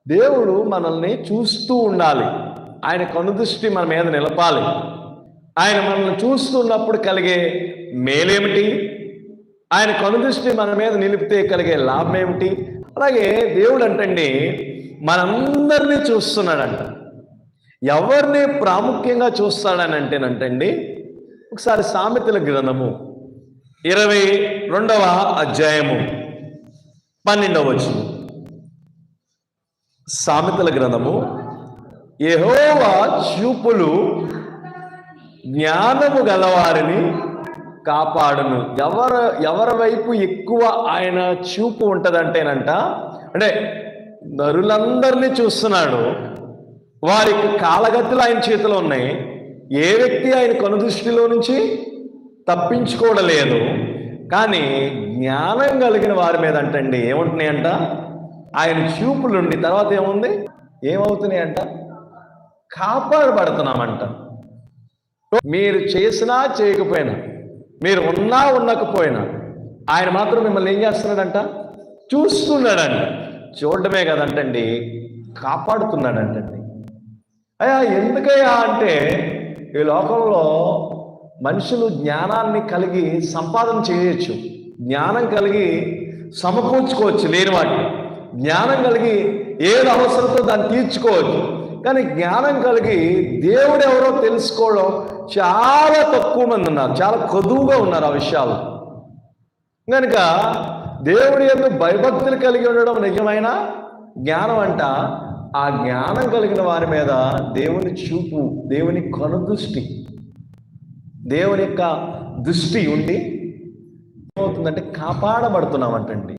దేవుడు మనల్ని చూస్తూ ఉండాలి. ఆయన కనుదృష్టి మన మీద నిలపాలి. ఆయన మనల్ని చూస్తున్నప్పుడు కలిగే మేలేమిటి? ఆయన కనుదృష్టి మన మీద నిలిపితే కలిగే లాభం ఏమిటి? అలాగే దేవుడు అంటండి మనందరినీ చూస్తున్నాడంట. ఎవరిని ప్రాముఖ్యంగా చూస్తాడని అంటేనంటండి, ఒకసారి సామెతల గ్రంథము 22వ అధ్యాయము 12వ వచనం. సామెతల గ్రంథము, యెహోవా చూపులు జ్ఞానము గలవారిని కాపాడును. ఎవరి వైపు ఎక్కువ ఆయన చూపు ఉంటదంటేనంట, అంటే నరులందరినీ చూస్తున్నాడు. వారికి కాలగతులు ఆయన చేతిలో ఉన్నాయి. ఏ వ్యక్తి ఆయన కనుదృష్టిలో నుంచి తప్పించుకోవడలేదు. కానీ జ్ఞానం కలిగిన వారి మీద అంటండి ఏముంటున్నాయంట, ఆయన చూపులుండి తర్వాత ఏముంది, ఏమవుతున్నాయంట, కాపాడబడుతున్నామంట. మీరు చేసినా చేయకపోయినా, మీరు ఉన్నా ఉండకపోయినా, ఆయన మాత్రం మిమ్మల్ని ఏం చేస్తున్నాడంట, చూస్తున్నాడంట. చూడటమే కదంటండి, కాపాడుతున్నాడంటండి. అయ్యా ఎందుకయ్యా అంటే, ఈ లోకంలో మనుషులు జ్ఞానాన్ని కలిగి సంపాదన చేయొచ్చు, జ్ఞానం కలిగి సమకూర్చుకోవచ్చు లేని వాటిని, జ్ఞానం కలిగి ఏది అవసరంతో దాన్ని తీర్చుకోవచ్చు. కానీ జ్ఞానం కలిగి దేవుడు ఎవరో తెలుసుకోవడం చాలా తక్కువ మంది ఉన్నారు, చాలా కొదువుగా ఉన్నారు ఆ విషయాలు. కనుక దేవుడి యందు భయభక్తులు కలిగి ఉండడం నిజమైన జ్ఞానం అంట. ఆ జ్ఞానం కలిగిన వారి మీద దేవుని చూపు, దేవుని కనుదృష్టి, దేవుని యొక్క దృష్టి ఉండి ఏమవుతుందంటే కాపాడబడుతున్నామంటండి.